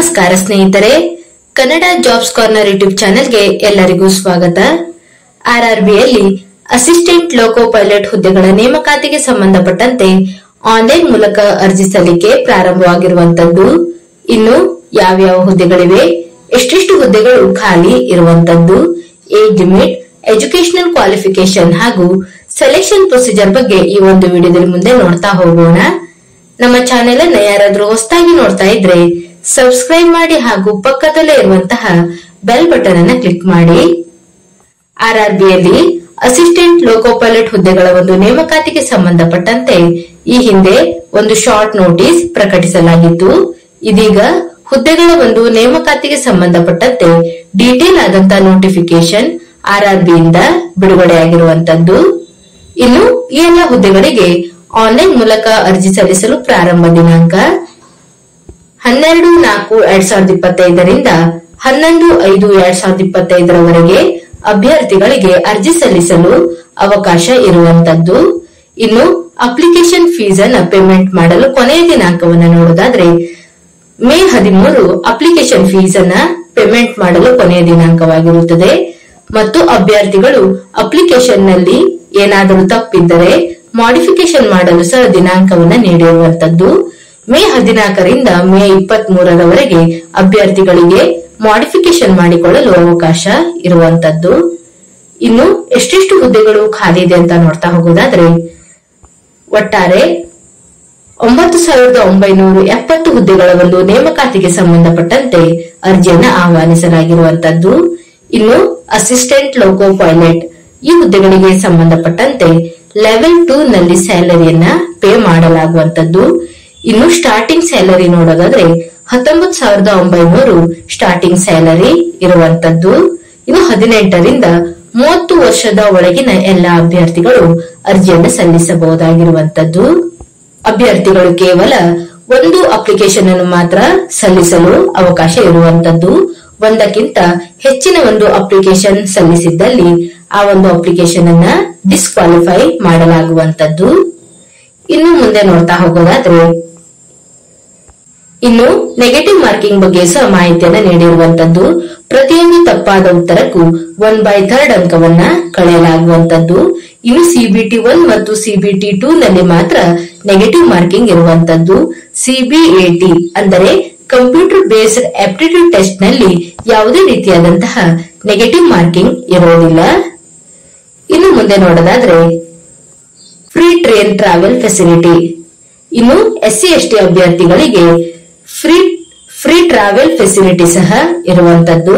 ನಮಸ್ಕಾರ ಸ್ನೇಹಿತರೆ, Kannada jobs corner YouTube ಚಾನೆಲ್ಗೆ ಎಲ್ಲರಿಗೂ ಸ್ವಾಗತ. ಆರ್ಆರ್ಬಿಯಲ್ಲಿ ಅಸಿಸ್ಟೆಂಟ್ ಲೋಕೋ ಪೈಲಟ್ ಹುದ್ದೆಗಳ ನೇಮಕಾತಿಗೆ ಸಂಬಂಧಪಟ್ಟಂತೆ ಆನ್ಲೈನ್ ಮೂಲಕ ಅರ್ಜಿ ಸಲ್ಲಿಕೆ ಪ್ರಾರಂಭವಾಗಿರುವಂತದ್ದು. ಇನ್ನು ಯಾವ್ಯಾವ ಹುದ್ದೆಗಳಿವೆ, ಎಷ್ಟೆಷ್ಟು ಹುದ್ದೆಗಳು ಖಾಲಿ ಇರುವಂತದ್ದು, ಏಜ್ ಲಿಮಿಟ್, ಎಜುಕೇಶನಲ್ ಕ್ವಾಲಿಫಿಕೇಶನ್ ಹಾಗೂ ಸೆಲೆಕ್ಷನ್ ಪ್ರೊಸೀಜರ್ ಬಗ್ಗೆ ಈ ಒಂದು ವಿಡಿಯೋದಲ್ಲಿ ಮುಂದೆ ನೋಡ್ತಾ ಹೋಗೋಣ. ನಮ್ಮ ಚಾನೆಲ್ ಅನ್ನ ಯಾರಾದ್ರೂ ಹೊಸದಾಗಿ ನೋಡ್ತಾ ಇದ್ರೆ ಸಬ್ಸ್ಕ್ರೈಬ್ ಮಾಡಿ ಹಾಗೂ ಪಕ್ಕದಲ್ಲೇ ಇರುವಂತಹ ಬೆಲ್ ಬಟನ್ ಅನ್ನ ಕ್ಲಿಕ್ ಮಾಡಿ. ಆರ್ಆರ್ಬಿಯಲ್ಲಿ ಅಸಿಸ್ಟೆಂಟ್ ಲೋಕೋ ಪೈಲಟ್ ಹುದ್ದೆಗಳ ಒಂದು ನೇಮಕಾತಿಗೆ ಸಂಬಂಧಪಟ್ಟಂತೆ ಈ ಹಿಂದೆ ಒಂದು ಶಾರ್ಟ್ ನೋಟಿಸ್ ಪ್ರಕಟಿಸಲಾಗಿತ್ತು. ಇದೀಗ ಹುದ್ದೆಗಳ ಒಂದು ನೇಮಕಾತಿಗೆ ಸಂಬಂಧಪಟ್ಟಂತೆ ಡೀಟೇಲ್ ಆದಂತಹ ನೋಟಿಫಿಕೇಶನ್ ಆರ್ಆರ್ಬಿಯಿಂದ ಬಿಡುಗಡೆಯಾಗಿರುವಂತದ್ದು. ಇನ್ನು ಈ ಎಲ್ಲ ಹುದ್ದೆಗಳಿಗೆ ಆನ್ಲೈನ್ ಮೂಲಕ ಅರ್ಜಿ ಸಲ್ಲಿಸಲು ಪ್ರಾರಂಭ ದಿನಾಂಕ 12/4/2025 ರಿಂದ 11/5/2025 ರವರೆಗೆ ಅಭ್ಯರ್ಥಿಗಳಿಗೆ ಅರ್ಜಿ ಸಲ್ಲಿಸಲು ಅವಕಾಶ ಇರುವಂತದ್ದು. ಇನ್ನು ಅಪ್ಲಿಕೇಶನ್ ಫೀಸ್ ಅನ್ನ ಪೇಮೆಂಟ್ ಮಾಡಲು ಕೊನೆಯ ದಿನಾಂಕವನ್ನು ನೋಡೋದಾದ್ರೆ ಮೇ 13 ಅಪ್ಲಿಕೇಶನ್ ಫೀಸ್ ಅನ್ನ ಪೇಮೆಂಟ್ ಮಾಡಲು ಕೊನೆಯ ದಿನಾಂಕವಾಗಿರುತ್ತದೆ. ಮತ್ತು ಅಭ್ಯರ್ಥಿಗಳು ಅಪ್ಲಿಕೇಶನ್ ನಲ್ಲಿ ಏನಾದರೂ ತಪ್ಪಿದ್ದರೆ ಮಾಡಿಫಿಕೇಶನ್ ಮಾಡಲು ಸಹ ದಿನಾಂಕವನ್ನು ನೀಡಿರುವಂತದ್ದು. ಮೇ 14 ರಿಂದ ಮೇ 23 ರವರೆಗೆ ಅಭ್ಯರ್ಥಿಗಳಿಗೆ ಮಾಡಿಫಿಕೇಶನ್ ಮಾಡಿಕೊಳ್ಳಲು ಅವಕಾಶ ಇರುವಂತದ್ದು. ಇನ್ನು ಎಷ್ಟೆಷ್ಟು ಹುದ್ದೆಗಳು ಖಾಲಿ ಇದೆ ಅಂತ ನೋಡ್ತಾ ಹೋಗೋದಾದ್ರೆ ಒಟ್ಟಾರೆ 9,970 ಹುದ್ದೆಗಳ ಒಂದು ನೇಮಕಾತಿಗೆ ಸಂಬಂಧಪಟ್ಟಂತೆ ಅರ್ಜಿಯನ್ನು ಆಹ್ವಾನಿಸಲಾಗಿರುವಂತದ್ದು. ಇನ್ನು ಅಸಿಸ್ಟೆಂಟ್ ಲೋಕೋ ಪೈಲಟ್ ಈ ಹುದ್ದೆಗಳಿಗೆ ಸಂಬಂಧಪಟ್ಟಂತೆ ಲೆವೆಲ್ 2 ನಲ್ಲಿ ಸ್ಯಾಲರಿಯನ್ನ ಪೇ ಮಾಡಲಾಗುವಂತದ್ದು. ಇನ್ನು ಸ್ಟಾರ್ಟಿಂಗ್ ಸ್ಯಾಲರಿ ನೋಡೋದಾದ್ರೆ 19,900 ಸ್ಟಾರ್ಟಿಂಗ್ ಸ್ಯಾಲರಿ ಇರುವಂತದ್ದು. ಇನ್ನು 18 ರಿಂದ 30 ವರ್ಷದ ಒಳಗಿನ ಎಲ್ಲ ಅಭ್ಯರ್ಥಿಗಳು ಅರ್ಜಿಯನ್ನು ಸಲ್ಲಿಸಬಹುದಾಗಿರುವಂತದ್ದು. ಅಭ್ಯರ್ಥಿಗಳು ಕೇವಲ ಒಂದು ಅಪ್ಲಿಕೇಶನ್ ಅನ್ನು ಮಾತ್ರ ಸಲ್ಲಿಸಲು ಅವಕಾಶ ಇರುವಂತದ್ದು. ಒಂದಕ್ಕಿಂತ ಹೆಚ್ಚಿನ ಒಂದು ಅಪ್ಲಿಕೇಶನ್ ಸಲ್ಲಿಸಿದ್ದಲ್ಲಿ ಆ ಒಂದು ಅಪ್ಲಿಕೇಶನ್ ಅನ್ನ ಡಿಸ್ಕ್ವಾಲಿಫೈ ಮಾಡಲಾಗುವಂತದ್ದು. ಇನ್ನು ಮುಂದೆ ನೋಡ್ತಾ ಹೋಗೋದಾದ್ರೆ ಇನ್ನು ನೆಗೆಟಿವ್ ಮಾರ್ಕಿಂಗ್ ಬಗ್ಗೆ ಸಹ ಮಾಹಿತಿಯನ್ನ ನೀಡಿರುವಂತದ್ದು. ಪ್ರತಿಯೊಂದು ತಪ್ಪಾದ ಉತ್ತರಕ್ಕೂ 1/3 ಅಂಕವನ್ನ ಕಳೆಯಲಾಗುವಂತದ್ದು. ಇನ್ನು ಸಿಬಿಟಿ 1 ಮತ್ತು ಸಿಬಿಟಿ 2 ನಲ್ಲಿ ಮಾತ್ರ ನೆಗೆಟಿವ್ ಮಾರ್ಕಿಂಗ್ ಇರುವಂತದ್ದು. ಸಿಬಿಎಟಿ ಅಂದರೆ ಕಂಪ್ಯೂಟರ್ ಬೇಸ್ಡ್ ಆಪ್ಟಿಟ್ಯೂಡ್ ಟೆಸ್ಟ್ ನಲ್ಲಿ ಯಾವುದೇ ರೀತಿಯಾದಂತಹ ನೆಗೆಟಿವ್ ಮಾರ್ಕಿಂಗ್ ಇರುವುದಿಲ್ಲ. ಇನ್ನು ಮುಂದೆ ನೋಡೋದಾದ್ರೆ ಫ್ರೀ ಟ್ರೈನ್ ಟ್ರಾವೆಲ್ ಫೆಸಿಲಿಟಿ. ಇನ್ನು SC ST ಅಭ್ಯರ್ಥಿಗಳಿಗೆ ಫ್ರೀ ಟ್ರಾವೆಲ್ ಫೆಸಿಲಿಟಿ ಸಹ ಇರುವಂತದ್ದು.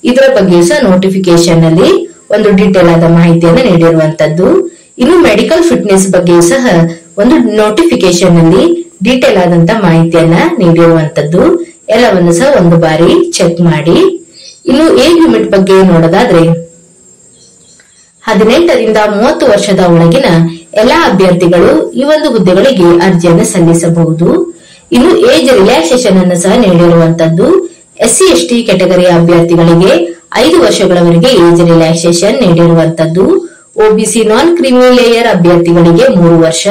ಇದರ ಬಗ್ಗೆ ಸಹ ನೋಟಿಫಿಕೇಶನ್ ನಲ್ಲಿ ಒಂದು ಡೀಟೇಲ್ ಆದ ಮಾಹಿತಿಯನ್ನು ನೀಡಿರುವಂತದ್ದು. ಇನ್ನು ಮೆಡಿಕಲ್ ಫಿಟ್ನೆಸ್ ಬಗ್ಗೆ ಸಹ ಒಂದು ನೋಟಿಫಿಕೇಶನ್ ನಲ್ಲಿ ಡೀಟೇಲ್ ಆದಂತಹ ಮಾಹಿತಿಯನ್ನ ನೀಡಿರುವಂತದ್ದು. ಎಲ್ಲವನ್ನು ಸಹ ಒಂದು ಬಾರಿ ಚೆಕ್ ಮಾಡಿ. ಇನ್ನು ಏಜ್ ಲಿಮಿಟ್ ಬಗ್ಗೆ ನೋಡೋದಾದ್ರೆ 18 ರಿಂದ 30 ವರ್ಷದ ಒಳಗಿನ ಎಲ್ಲಾ ಅಭ್ಯರ್ಥಿಗಳು ಈ ಒಂದು ಹುದ್ದೆಗಳಿಗೆ ಅರ್ಜಿಯನ್ನು ಸಲ್ಲಿಸಬಹುದು. ಇನ್ನು ಏಜ್ ರಿಲ್ಯಾಕ್ಸೇಷನ್ ಅನ್ನು ಸಹ ನೀಡಿರುವಂತದ್ದು. SC ST ಕ್ಯಾಟಗರಿಯ ಅಭ್ಯರ್ಥಿಗಳಿಗೆ 5 ವರ್ಷಗಳವರೆಗೆ age relaxation ನೀಡಿರುವಂತದ್ದು. OBC non creamy layer ಅಭ್ಯರ್ಥಿಗಳಿಗೆ 3 ವರ್ಷ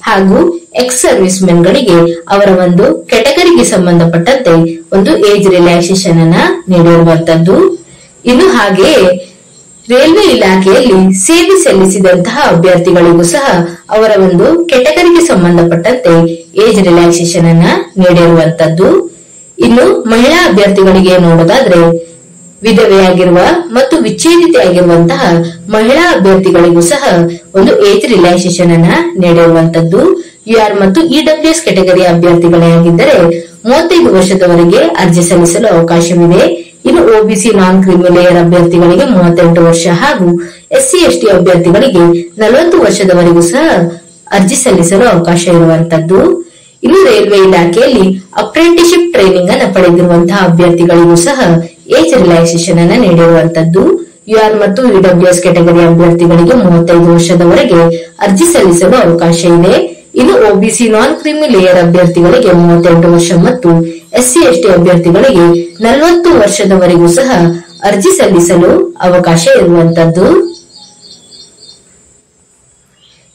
ಹಾಗೂ ಎಕ್ಸ್ ಸರ್ವಿಸ್ ಮೆನ್ ಗಳಿಗೆ ಅವರ ಒಂದು ಕ್ಯಾಟಗರಿಗೆ ಸಂಬಂಧಪಟ್ಟಂತೆ ಒಂದು ಏಜ್ ರಿಲ್ಯಾಕ್ಸೇಷನ್ ಅನ್ನ ನೀಡಿರುವಂತದ್ದು. ಇನ್ನು ಹಾಗೆಯೇ ರೈಲ್ವೆ ಇಲಾಖೆಯಲ್ಲಿ ಸೇವೆ ಸಲ್ಲಿಸಿದಂತಹ ಅಭ್ಯರ್ಥಿಗಳಿಗೂ ಸಹ ಅವರ ಒಂದು ಕ್ಯಾಟಗರಿಗೆ ಸಂಬಂಧಪಟ್ಟಂತೆ ಏಜ್ ರಿಲ್ಯಾಕ್ಸೇಷನ್ ಅನ್ನ ನೀಡಿರುವಂತದ್ದು. ಇನ್ನು ಮಹಿಳಾ ಅಭ್ಯರ್ಥಿಗಳಿಗೆ ನೋಡೋದಾದ್ರೆ ವಿಧವೆಯಾಗಿರುವ ಮತ್ತು ವಿಚ್ಛೇದಿತೆಯಾಗಿರುವಂತಹ ಮಹಿಳಾ ಅಭ್ಯರ್ಥಿಗಳಿಗೂ ಸಹ ಒಂದು ಏಜ್ ರಿಲ್ಯಾಕ್ಸೇಷನ್ ಅನ್ನ ನೀಡಿರುವಂತದ್ದು. UR ಮತ್ತು EWS ಕ್ಯಾಟಗರಿಯ ಅಭ್ಯರ್ಥಿಗಳೇ ಆಗಿದ್ದರೆ 35 ವರ್ಷದವರೆಗೆ ಅರ್ಜಿ ಸಲ್ಲಿಸಲು ಅವಕಾಶವಿದೆ. ಇನ್ನು OBC ನಾನ್ ಕ್ರೀಮಿ ಲೇಯರ್ ಅಭ್ಯರ್ಥಿಗಳಿಗೆ 38 ವರ್ಷ ಹಾಗೂ SC ST ಅಭ್ಯರ್ಥಿಗಳಿಗೆ 40 ವರ್ಷದವರೆಗೂ ಸಹ ಅರ್ಜಿ ಸಲ್ಲಿಸಲು ಅವಕಾಶ ಇರುವಂತದ್ದು. ಇನ್ನು ರೈಲ್ವೆ ಇಲಾಖೆಯಲ್ಲಿ ಅಪ್ರೆಂಟಿಸ್ಶಿಪ್ ಟ್ರೈನಿಂಗ್ ಅನ್ನು ಪಡೆದಿರುವಂತಹ ಅಭ್ಯರ್ಥಿಗಳಿಗೂ ಸಹ ಏಜ್ ರಿಲ್ಯಾಕ್ಸೇಷನ್ ಅನ್ನು ನೀಡಿರುವಂತದ್ದು. UR ಮತ್ತು EWS ಕ್ಯಾಟಗರಿ ಅಭ್ಯರ್ಥಿಗಳಿಗೆ 35 ವರ್ಷದವರೆಗೆ ಅರ್ಜಿ ಸಲ್ಲಿಸಲು ಅವಕಾಶ ಇದೆ. ಇನ್ನು OBC ನಾನ್ ಕ್ರೀಮಿ ಲೇಯರ್ ಅಭ್ಯರ್ಥಿಗಳಿಗೆ 38 ವರ್ಷ ಮತ್ತು SC ST ಅಭ್ಯರ್ಥಿಗಳಿಗೆ 40 ವರ್ಷದವರೆಗೂ ಸಹ ಅರ್ಜಿ ಸಲ್ಲಿಸಲು ಅವಕಾಶ ಇರುವಂತದ್ದು.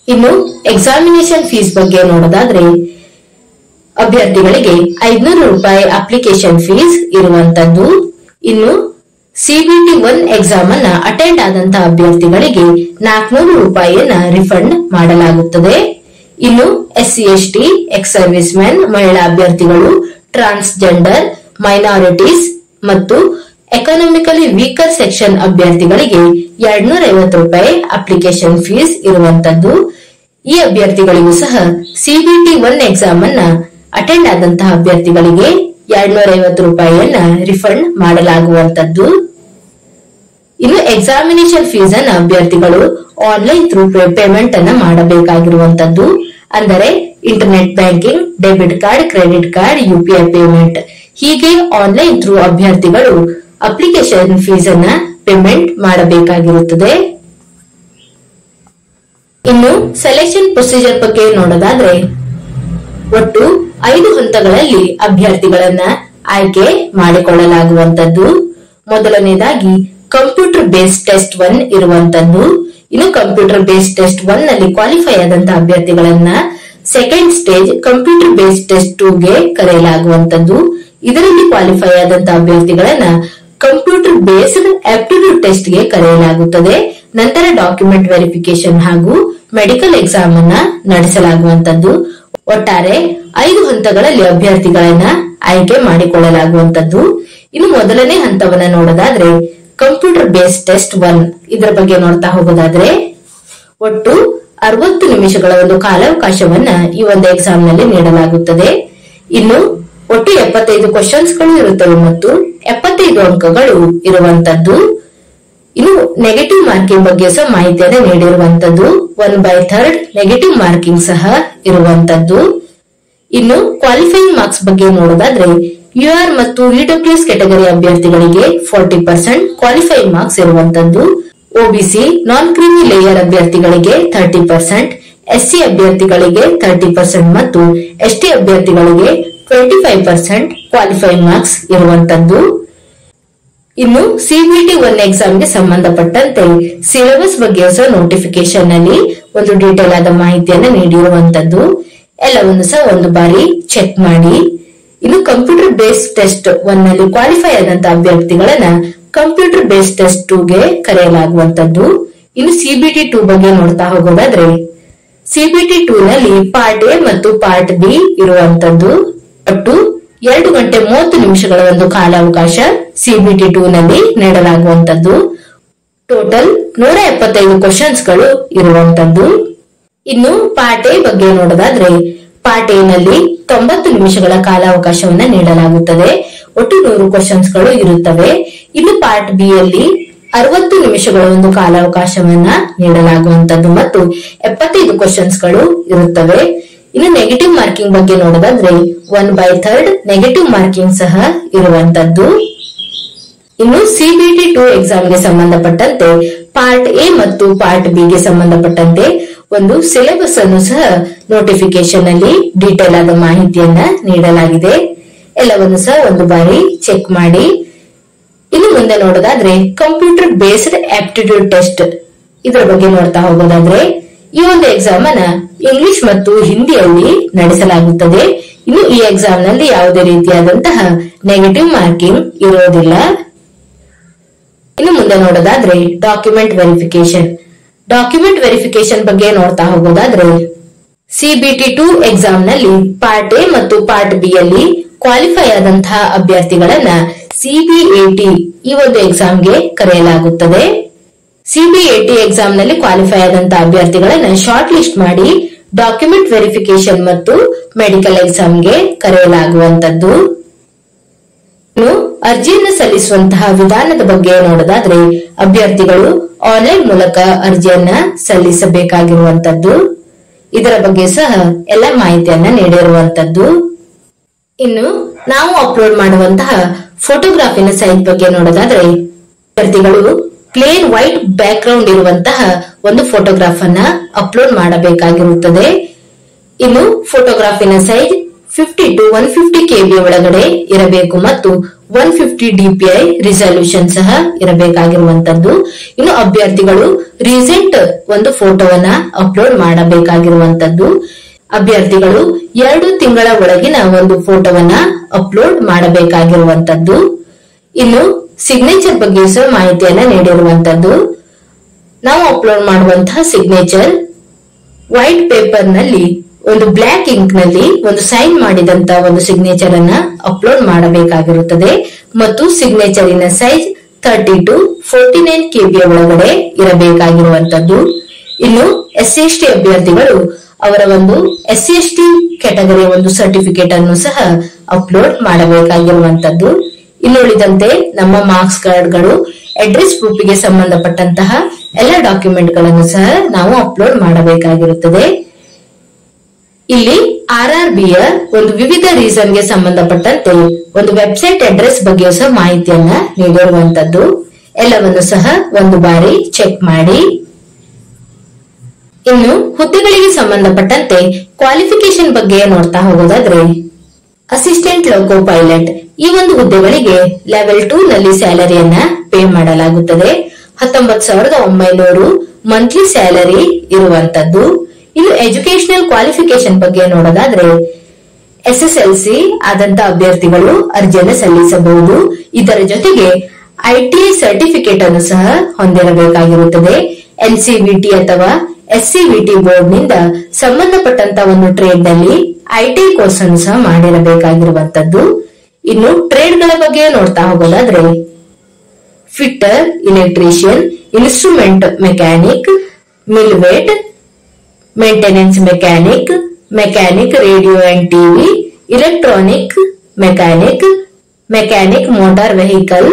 ಇನ್ನು ಎಕ್ಸಾಮಿನೇಷನ್ ಫೀಸ್ ಬಗ್ಗೆ ನೋಡೋದಾದ್ರೆ ಅಭ್ಯರ್ಥಿಗಳಿಗೆ 500 ರೂಪಾಯಿ ಅಪ್ಲಿಕೇಶನ್ ಫೀಸ್ ಇರುವಂತದ್ದು. ಇನ್ನು ಸಿಬಿಟಿ 1 ಎಕ್ಸಾಮ್ ಅನ್ನ ಅಟೆಂಡ್ ಆದಂತಹ ಅಭ್ಯರ್ಥಿಗಳಿಗೆ 400 ರೂಪಾಯಿಯನ್ನ ರಿಫಂಡ್ ಮಾಡಲಾಗುತ್ತದೆ. ಇನ್ನು SC ST ex service men, ಮಹಿಳಾ ಅಭ್ಯರ್ಥಿಗಳು, ಟ್ರಾನ್ಸ್ಜೆಂಡರ್, ಮೈನಾರಿಟೀಸ್ ಮತ್ತು ಎಕನಾಮಿಕಲಿ ವೀಕರ್ ಸೆಕ್ಷನ್ ಅಭ್ಯರ್ಥಿಗಳಿಗೆ 250 ರೂಪಾಯಿ ಅಪ್ಲಿಕೇಶನ್ ಫೀಸ್ ಇರುವಂತದ್ದು. ಈ ಅಭ್ಯರ್ಥಿಗಳಿಗೂ ಸಹ ಸಿಬಿಟಿ 1 ಎಕ್ಸಾಮ್ ಅನ್ನ ಅಟೆಂಡ್ ಆದಂತಹ ಅಭ್ಯರ್ಥಿಗಳಿಗೆ 250 ರೂಪಾಯಿಯನ್ನ ರಿಫಂಡ್ ಮಾಡಲಾಗುವಂತದ್ದು. ಇನ್ನು ಎಕ್ಸಾಮಿನೇಷನ್ ಫೀಸ್ ಅನ್ನ ಅಭ್ಯರ್ಥಿಗಳು ಆನ್ಲೈನ್ ಥ್ರೂ ಪೇಮೆಂಟ್ ಅನ್ನ ಮಾಡಬೇಕಾಗಿರುವಂತದ್ದು. ಅಂದರೆ internet banking, debit card, credit card, UPI payment ಹೀಗೆ ಆನ್ಲೈನ್ ಥ್ರೂ ಅಭ್ಯರ್ಥಿಗಳು ಅಪ್ಲಿಕೇಶನ್ ಫೀಸ್ ಅನ್ನ ಪೇಮೆಂಟ್ ಮಾಡಬೇಕಾಗಿರುತ್ತದೆ. ಇನ್ನು ಸೆಲೆಕ್ಷನ್ ಪ್ರೊಸೀಜರ್ ಬಗ್ಗೆ ನೋಡೋದಾದ್ರೆ ಒಟ್ಟು 5 ಹಂತಗಳಲ್ಲಿ ಅಭ್ಯರ್ಥಿಗಳನ್ನ ಆಯ್ಕೆ ಮಾಡಿಕೊಳ್ಳಲಾಗುವಂತದ್ದು. ಮೊದಲನೇದಾಗಿ ಕಂಪ್ಯೂಟರ್ ಬೇಸ್ಡ್ ಟೆಸ್ಟ್ 1 ಇರುವಂತದ್ದು. ಇನ್ನು ಕಂಪ್ಯೂಟರ್ ಬೇಸ್ಡ್ ಟೆಸ್ಟ್ 1 ನಲ್ಲಿ ಕ್ವಾಲಿಫೈ ಆದಂತಹ ಅಭ್ಯರ್ಥಿಗಳನ್ನ second stage computer based test 2 ಗೆ ಕರೆಯಲಾಗುವಂತದ್ದು. ಇದರಲ್ಲಿ ಕ್ವಾಲಿಫೈ ಆದಂತಹ ಅಭ್ಯರ್ಥಿಗಳನ್ನ ಕಂಪ್ಯೂಟರ್ ಬೇಸ್ಡ್ ಆಪ್ಟಿಟ್ಯೂಡ್ ಟೆಸ್ಟ್ ಗೆ ಕರೆಯಲಾಗುತ್ತದೆ. ನಂತರ ಡಾಕ್ಯುಮೆಂಟ್ ವೆರಿಫಿಕೇಶನ್ ಹಾಗೂ ಮೆಡಿಕಲ್ ಎಕ್ಸಾಮ್ ಅನ್ನ ನಡೆಸಲಾಗುವಂತದ್ದು. ಒಟ್ಟಾರೆ 5 ಹಂತಗಳಲ್ಲಿ ಅಭ್ಯರ್ಥಿಗಳನ್ನ ಆಯ್ಕೆ ಮಾಡಿಕೊಳ್ಳಲಾಗುವಂತದ್ದು. ಇನ್ನು ಮೊದಲನೇ ಹಂತವನ್ನ ನೋಡೋದಾದ್ರೆ ಕಂಪ್ಯೂಟರ್ ಬೇಸ್ಡ್ ಟೆಸ್ಟ್ 1 ಇದರ ಬಗ್ಗೆ ನೋಡ್ತಾ ಹೋಗೋದಾದ್ರೆ ಒಟ್ಟು 60 ನಿಮಿಷಗಳ ಒಂದು ಕಾಲಾವಕಾಶವನ್ನ ಈ ಒಂದು ಎಕ್ಸಾಮ್ ನಲ್ಲಿ ನೀಡಲಾಗುತ್ತದೆ. ಇನ್ನು ಒಟ್ಟು 75 ಕ್ವಶನ್ಸ್ ಗಳು ಇರುತ್ತವೆ ಮತ್ತು 75 ಅಂಕಗಳು ಇರುವಂತದ್ದು. ಇನ್ನು ನೆಗೆಟಿವ್ ಮಾರ್ಕಿಂಗ್ ಬಗ್ಗೆ ಸಹ ಮಾಹಿತಿಯನ್ನು ನೀಡಿರುವಂತದ್ದು. 1/3 ನೆಗೆಟಿವ್ ಮಾರ್ಕಿಂಗ್ ಸಹ ಇರುವಂತದ್ದು. ಇನ್ನು ಕ್ವಾಲಿಫೈಯಿಂಗ್ ಮಾರ್ಕ್ಸ್ ಬಗ್ಗೆ ನೋಡೋದಾದ್ರೆ UR ಮತ್ತು EWS ಕೆಟಗರಿ ಅಭ್ಯರ್ಥಿಗಳಿಗೆ 40% ಕ್ವಾಲಿಫೈಯಿಂಗ್ ಮಾರ್ಕ್ಸ್ ಇರುವಂತದ್ದು. OBC ನಾನ್ ಕ್ರೀಮಿ ಲೇಯರ್ ಅಭ್ಯರ್ಥಿಗಳಿಗೆ 30%, SC ಅಭ್ಯರ್ಥಿಗಳಿಗೆ 30% ಮತ್ತು ST ಅಭ್ಯರ್ಥಿಗಳಿಗೆ 25% ಕ್ವಾಲಿಫೈಯಿಂಗ್ ಮಾರ್ಕ್ಸ್ ಇರುವಂತದ್ದು. ಇನ್ನು ಸಿಬಿಟಿ 1 ಎಕ್ಸಾಮ್ ಗೆ ಸಂಬಂಧಪಟ್ಟಂತೆ ಸಿಲೆಬಸ್ ಬಗ್ಗೆ ಸಹ ನೋಟಿಫಿಕೇಶನ್ ನಲ್ಲಿ ಒಂದು ಡೀಟೇಲ್ ಆದ ಮಾಹಿತಿಯನ್ನು ನೀಡಿರುವಂತದ್ದು. ಎಲ್ಲವನ್ನು ಸಹ ಒಂದು ಬಾರಿ ಚೆಕ್ ಮಾಡಿ. ಇನ್ನು ಕಂಪ್ಯೂಟರ್ ಬೇಸ್ಡ್ ಟೆಸ್ಟ್ 1 ನಲ್ಲಿ ಕ್ವಾಲಿಫೈ ಆದಂತಹ ಅಭ್ಯರ್ಥಿಗಳನ್ನ ಕಂಪ್ಯೂಟರ್ ಬೇಸ್ಡ್ ಟೆಸ್ಟ್ 2 ಗೆ ಕರೆಯಲಾಗುವಂತದ್ದು. ಇನ್ನು ಸಿಬಿಟಿ 2 ಬಗ್ಗೆ ನೋಡ್ತಾ ಹೋಗೋದಾದ್ರೆ ಸಿಬಿಟಿ 2 ನಲ್ಲಿ ಪಾರ್ಟ್ ಎ ಮತ್ತು ಪಾರ್ಟ್ ಬಿ ಇರುವಂತದ್ದು. ಒಟ್ಟು 2 ಗಂಟೆ 30 ನಿಮಿಷಗಳ ಒಂದು ಕಾಲಾವಕಾಶ ಸಿಬಿಟಿ 2 ನಲ್ಲಿ ನೀಡಲಾಗುವಂತದ್ದು. ಟೋಟಲ್ 175 ಕ್ವಶನ್ಸ್ ಗಳು ಇರುವಂತದ್ದು. ಇನ್ನು ಪಾರ್ಟ್ ಎ ಬಗ್ಗೆ ನೋಡೋದಾದ್ರೆ ಪಾರ್ಟ್ ಎ ನಲ್ಲಿ 90 ನಿಮಿಷಗಳ ಕಾಲಾವಕಾಶವನ್ನ ನೀಡಲಾಗುತ್ತದೆ. ಒಟ್ಟು 100 ಕ್ವಶನ್ಸ್ ಗಳು ಇರುತ್ತವೆ. ಇನ್ನು ಪಾರ್ಟ್ ಬಿ ಯಲ್ಲಿ 60 ನಿಮಿಷಗಳ ಒಂದು ಕಾಲಾವಕಾಶವನ್ನ ನೀಡಲಾಗುವಂತದ್ದು ಮತ್ತು 75 ಕ್ವಶನ್ಸ್ ಗಳು ಇರುತ್ತವೆ. ಇನ್ನು ನೆಗೆಟಿವ್ ಮಾರ್ಕಿಂಗ್ ಬಗ್ಗೆ ನೋಡೋದಾದ್ರೆ 1/3 ನೆಗೆಟಿವ್ ಮಾರ್ಕಿಂಗ್ ಸಹ ಇರುವಂತದ್ದು. ಇನ್ನು ಸಿಬಿಟಿ 2 ಎಕ್ಸಾಮ್ ಗೆ ಸಂಬಂಧಪಟ್ಟಂತೆ ಪಾರ್ಟ್ ಎ ಮತ್ತು ಪಾರ್ಟ್ ಬಿ ಗೆ ಸಂಬಂಧಪಟ್ಟಂತೆ ಒಂದು ಸಿಲೆಬಸ್ ಅನ್ನು ಸಹ ನೋಟಿಫಿಕೇಶನ್ ಅಲ್ಲಿ ಡೀಟೇಲ್ ಆದ ಮಾಹಿತಿಯನ್ನ ನೀಡಲಾಗಿದೆ. ಎಲ್ಲವನ್ನು ಸಹ ಒಂದು ಬಾರಿ ಚೆಕ್ ಮಾಡಿ. ಇನ್ನು ಮುಂದೆ ನೋಡೋದಾದ್ರೆ ಕಂಪ್ಯೂಟರ್ ಬೇಸ್ಡ್ ಆಪ್ಟಿಟ್ಯೂಡ್ ಟೆಸ್ಟ್ ಇದರ ಬಗ್ಗೆ ನೋಡ್ತಾ ಹೋಗೋದಾದ್ರೆ ಈ ಒಂದು ಎಕ್ಸಾಮ್ ಅನ್ನ ಇಂಗ್ಲಿಷ್ ಮತ್ತು ಹಿಂದಿಯಲ್ಲಿ ನಡೆಸಲಾಗುತ್ತದೆ. ಇನ್ನು ಈ ಎಕ್ಸಾಮ್ ನಲ್ಲಿ ಯಾವುದೇ ರೀತಿಯಾದಂತಹ ನೆಗೆಟಿವ್ ಮಾರ್ಕಿಂಗ್ ಇರೋದಿಲ್ಲ. ಇನ್ನು ಮುಂದೆ ನೋಡೋದಾದ್ರೆ ಡಾಕ್ಯುಮೆಂಟ್ ವೆರಿಫಿಕೇಶನ್ ಬಗ್ಗೆ ನೋಡ್ತಾ ಹೋಗೋದಾದ್ರೆ ಸಿಬಿಟಿ 2 ಎಕ್ಸಾಮ್ ನಲ್ಲಿ ಪಾರ್ಟ್ ಎ ಮತ್ತು ಪಾರ್ಟ್ ಬಿ ಯಲ್ಲಿ ಕ್ವಾಲಿಫೈ ಆದಂತಹ ಅಭ್ಯರ್ಥಿಗಳನ್ನ ಸಿಬಿಎಟಿ ಈ ಒಂದು ಎಕ್ಸಾಮ್ಗೆ ಕರೆಯಲಾಗುತ್ತದೆ. ಸಿಬಿಎಟಿ ಎಕ್ಸಾಮ್ ನಲ್ಲಿ ಕ್ವಾಲಿಫೈ ಆದಂತಹ ಅಭ್ಯರ್ಥಿಗಳನ್ನ ಶಾರ್ಟ್ ಲಿಸ್ಟ್ ಮಾಡಿ ಡಾಕ್ಯುಮೆಂಟ್ ವೆರಿಫಿಕೇಶನ್ ಮತ್ತು ಮೆಡಿಕಲ್ ಎಕ್ಸಾಮ್ಗೆ ಕರೆಯಲಾಗುವಂತದ್ದು. ಇನ್ನು ಅರ್ಜಿಯನ್ನು ಸಲ್ಲಿಸುವಂತಹ ವಿಧಾನದ ಬಗ್ಗೆ ನೋಡೋದಾದ್ರೆ ಅಭ್ಯರ್ಥಿಗಳು ಆನ್ಲೈನ್ ಮೂಲಕ ಅರ್ಜಿಯನ್ನ ಸಲ್ಲಿಸಬೇಕಾಗಿರುವಂತದ್ದು. ಇದರ ಬಗ್ಗೆ ಸಹ ಎಲ್ಲ ಮಾಹಿತಿಯನ್ನ ನೀಡಿರುವಂತದ್ದು. ಇನ್ನು ನಾವು ಅಪ್ಲೋಡ್ ಮಾಡುವಂತಹ ಫೋಟೋಗ್ರಾಫಿನ ಸೈಜ್ ಬಗ್ಗೆ ನೋಡೋದಾದ್ರೆ ಅಭ್ಯರ್ಥಿಗಳು ಪ್ಲೇನ್ ವೈಟ್ ಬ್ಯಾಕ್ ಗ್ರೌಂಡ್ ಇರುವಂತಹ ಒಂದು ಫೋಟೋಗ್ರಾಫ್ ಅನ್ನ ಅಪ್ಲೋಡ್ ಮಾಡಬೇಕಾಗಿರುತ್ತದೆ. ಇನ್ನು ಫೋಟೋಗ್ರಾಫಿನ ಸೈಜ್ 50 to 150 KB ಒಳಗಡೆ ಇರಬೇಕು ಮತ್ತು 150 DPI ರಿಸಲ್ಯೂಷನ್ ಸಹ ಇರಬೇಕಾಗಿರುವಂತದ್ದು. ಇನ್ನು ಅಭ್ಯರ್ಥಿಗಳು ರೀಸೆಂಟ್ ಒಂದು ಫೋಟೋವನ್ನ ಅಪ್ಲೋಡ್ ಮಾಡಬೇಕಾಗಿರುವಂತದ್ದು. ಅಭ್ಯರ್ಥಿಗಳು 2 ತಿಂಗಳ ಒಳಗಿನ ಒಂದು ಫೋಟೋವನ್ನ ಅಪ್ಲೋಡ್ ಮಾಡಬೇಕಾಗಿರುವಂತದ್ದು. ಇನ್ನು ಸಿಗ್ನೇಚರ್ ಬಗ್ಗೆ ಸಹ ಮಾಹಿತಿಯನ್ನ ನೀಡಿರುವಂತದ್ದು. ನಾವು ಅಪ್ಲೋಡ್ ಮಾಡುವಂತಹ ಸಿಗ್ನೇಚರ್ ವೈಟ್ ಪೇಪರ್ ನಲ್ಲಿ ಒಂದು ಬ್ಲಾಕ್ ಇಂಕ್ ನಲ್ಲಿ ಒಂದು ಸೈನ್ ಮಾಡಿದಂತ ಒಂದು ಸಿಗ್ನೇಚರ್ ಅನ್ನ ಅಪ್ಲೋಡ್ ಮಾಡಬೇಕಾಗಿರುತ್ತದೆ ಮತ್ತು ಸಿಗ್ನೇಚರಿನ ಸೈಜ್ 30 to 49 KB ಒಳಗಡೆ ಇರಬೇಕಾಗಿರುವಂತದ್ದು. ಇನ್ನು SC/ST ಅಭ್ಯರ್ಥಿಗಳು ಅವರ ಒಂದು SC/ST ಕ್ಯಾಟಗರಿಯ ಒಂದು ಸರ್ಟಿಫಿಕೇಟ್ ಅನ್ನು ಸಹ ಅಪ್ಲೋಡ್ ಮಾಡಬೇಕಾಗಿರುವಂತದ್ದು. ಇನ್ನುಳಿದಂತೆ ನಮ್ಮ ಮಾರ್ಕ್ಸ್ ಕಾರ್ಡ್ಗಳು, ಅಡ್ರೆಸ್ ಪ್ರೂಫ್ ಗೆ ಸಂಬಂಧಪಟ್ಟಂತಹ ಎಲ್ಲ ಡಾಕ್ಯುಮೆಂಟ್ ಗಳನ್ನು ಸಹ ನಾವು ಅಪ್ಲೋಡ್ ಮಾಡಬೇಕಾಗಿರುತ್ತದೆ. ಇಲ್ಲಿ RRBಯ ಒಂದು ವಿವಿಧ ರೀಸನ್ ಗೆ ಸಂಬಂಧಪಟ್ಟಂತೆ ಒಂದು ವೆಬ್ಸೈಟ್ ಅಡ್ರೆಸ್ ಬಗ್ಗೆ ಸಹ ಮಾಹಿತಿಯನ್ನ ನೀಡಿರುವಂತದ್ದು. ಎಲ್ಲವನ್ನು ಸಹ ಒಂದು ಬಾರಿ ಚೆಕ್ ಮಾಡಿ. ಇನ್ನು ಹುದ್ದೆಗಳಿಗೆ ಸಂಬಂಧಪಟ್ಟಂತೆ ಕ್ವಾಲಿಫಿಕೇಶನ್ ಬಗ್ಗೆ ನೋಡ್ತಾ ಹೋಗೋದಾದ್ರೆ, ಅಸಿಸ್ಟೆಂಟ್ ಲೋಕೋ ಪೈಲಟ್ ಈ ಒಂದು ಹುದ್ದೆಗಳಿಗೆ ಲೆವೆಲ್ 2 ನಲ್ಲಿ ಸ್ಯಾಲರಿಯನ್ನ ಪೇ ಮಾಡಲಾಗುತ್ತದೆ. 19,900 ಮಂತ್ಲಿ ಸ್ಯಾಲರಿ ಇರುವಂತದ್ದು. ಇನ್ನು ಎಜುಕೇಶನಲ್ ಕ್ವಾಲಿಫಿಕೇಶನ್ ಬಗ್ಗೆ ನೋಡೋದಾದ್ರೆ, SSLC ಆದಂತ ಅಭ್ಯರ್ಥಿಗಳು ಅರ್ಜಿಯನ್ನು ಸಲ್ಲಿಸಬಹುದು. ಇದರ ಜೊತೆಗೆ ITI ಸರ್ಟಿಫಿಕೇಟ್ ಅನ್ನು ಸಹ ಹೊಂದಿರಬೇಕಾಗಿರುತ್ತದೆ. NCVT ಅಥವಾ SCVT ಬೋರ್ಡ್ ನಿಂದ ಸಂಬಂಧಪಟ್ಟಂತ ಒಂದು ಟ್ರೇಡ್ ನಲ್ಲಿ ITI ಕೋರ್ಸ್ ಅನ್ನು ಸಹ ಮಾಡಿರಬೇಕಾಗಿರುವಂತದ್ದು. ಇನ್ನು ಟ್ರೇಡ್ ಗಳ ಬಗ್ಗೆ ನೋಡ್ತಾ ಹೋಗೋದಾದ್ರೆ, fitter, electrician, instrument mechanic, millwright, maintenance mechanic, mechanic radio and TV, electronic mechanic, mechanic motor vehicle,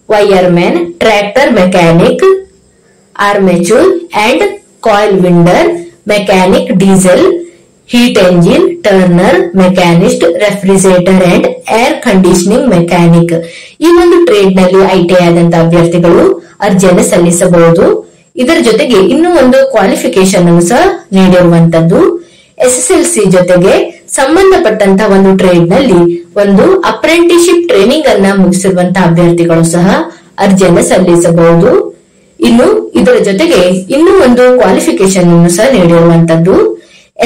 wireman, tractor mechanic, armature and coil winder, mechanic diesel, heat engine turner, machinist, refrigerator and air conditioning mechanic ಈ ಒಂದು trade ನಲ್ಲಿ ITI ಆದಂತ ಅಭ್ಯರ್ಥಿಗಳು ಅರ್ಜಿಯನ್ನು ಸಲ್ಲಿಸಬಹುದು. ಇದರ ಜೊತೆಗೆ ಇನ್ನೂ ಒಂದು ಕ್ವಾಲಿಫಿಕೇಶನ್ ಅನ್ನು ಸಹ ನೀಡಿರುವಂತದ್ದು. SSLC ಜೊತೆಗೆ ಸಂಬಂಧಪಟ್ಟಂತಹ ಒಂದು ಟ್ರೇಡ್ ನಲ್ಲಿ ಒಂದು ಅಪ್ರೆಂಟಿಸ್ಶಿಪ್ ಟ್ರೈನಿಂಗ್ ಅನ್ನ ಮುಗಿಸಿರುವಂತಹ ಅಭ್ಯರ್ಥಿಗಳು ಸಹ ಅರ್ಜಿಯನ್ನು ಸಲ್ಲಿಸಬಹುದು. ಇನ್ನು ಇದರ ಜೊತೆಗೆ ಇನ್ನೂ ಒಂದು ಕ್ವಾಲಿಫಿಕೇಶನ್ ಅನ್ನು ಸಹ ನೀಡಿರುವಂತದ್ದು.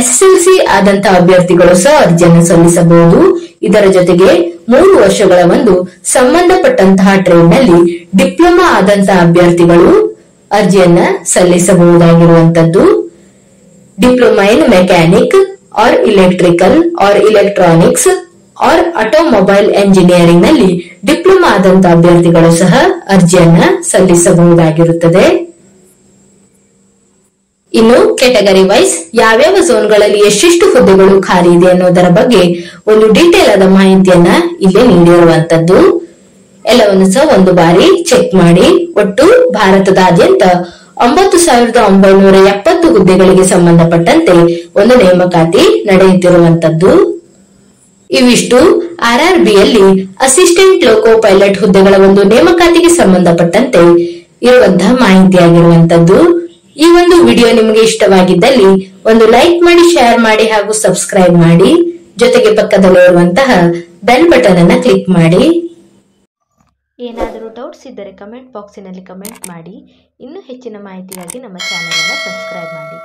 SSLC ಆದಂತಹ ಅಭ್ಯರ್ಥಿಗಳು ಸಹ ಅರ್ಜಿಯನ್ನು ಸಲ್ಲಿಸಬಹುದು. ಇದರ ಜೊತೆಗೆ 3 ವರ್ಷಗಳ ಒಂದು ಸಂಬಂಧಪಟ್ಟಂತಹ ಟ್ರೇಡ್ ನಲ್ಲಿ ಡಿಪ್ಲೊಮಾ ಆದಂತಹ ಅಭ್ಯರ್ಥಿಗಳು ಅರ್ಜಿಯನ್ನ ಸಲ್ಲಿಸಬಹುದಾಗಿರುವಂತದ್ದು. Diploma in mechanic or electrical or electronics or automobile engineering ನಲ್ಲಿ ಡಿಪ್ಲೊಮಾ ಆದಂತಹ ಅಭ್ಯರ್ಥಿಗಳು ಸಹ ಅರ್ಜಿಯನ್ನ ಸಲ್ಲಿಸಬಹುದಾಗಿರುತ್ತದೆ. ಇನ್ನು ಕ್ಯಾಟಗರಿ ವೈಸ್ ಯಾವ್ಯಾವ ಝೋನ್ಗಳಲ್ಲಿ ಎಷ್ಟೆಷ್ಟು ಹುದ್ದೆಗಳು ಖಾಲಿ ಇದೆ ಅನ್ನೋದರ ಬಗ್ಗೆ ಒಂದು ಡೀಟೇಲ್ ಆದ ಮಾಹಿತಿಯನ್ನ ಇಲ್ಲಿ ನೀಡಿರುವಂತದ್ದು. ಎಲ್ಲವನ್ನು ಸಹ ಒಂದು ಬಾರಿ ಚೆಕ್ ಮಾಡಿ. ಒಟ್ಟು ಭಾರತದಾದ್ಯಂತ 9,970 ಹುದ್ದೆಗಳಿಗೆ ಸಂಬಂಧಪಟ್ಟಂತೆ ಒಂದು ನೇಮಕಾತಿ ನಡೆಯುತ್ತಿರುವಂತದ್ದು. ಇವಿಷ್ಟು RRBಯಲ್ಲಿ ಅಸಿಸ್ಟೆಂಟ್ ಲೋಕೋ ಪೈಲಟ್ ಹುದ್ದೆಗಳ ಒಂದು ನೇಮಕಾತಿಗೆ ಸಂಬಂಧಪಟ್ಟಂತೆ ಇರುವಂತಹ ಮಾಹಿತಿಯಾಗಿರುವಂತದ್ದು. ಈ ಒಂದು ವಿಡಿಯೋ ನಿಮಗೆ ಇಷ್ಟವಾಗಿದ್ದಲ್ಲಿ ಒಂದು ಲೈಕ್ ಮಾಡಿ, ಶೇರ್ ಮಾಡಿ ಹಾಗೂ ಸಬ್ಸ್ಕ್ರೈಬ್ ಮಾಡಿ. ಜೊತೆಗೆ ಪಕ್ಕದಲ್ಲೇ ಇರುವಂತಹ ಬೆಲ್ ಬಟನ್ ಅನ್ನ ಕ್ಲಿಕ್ ಮಾಡಿ. ಏನಾದರೂ ಡೌಟ್ಸ್ ಇದ್ದರೆ ಕಮೆಂಟ್ ಬಾಕ್ಸಿನಲ್ಲಿ ಕಮೆಂಟ್ ಮಾಡಿ. ಇನ್ನೂ ಹೆಚ್ಚಿನ ಮಾಹಿತಿಗಾಗಿ ನಮ್ಮ ಚಾನೆಲ್ ಅನ್ನು ಸಬ್ಸ್ಕ್ರೈಬ್ ಮಾಡಿ.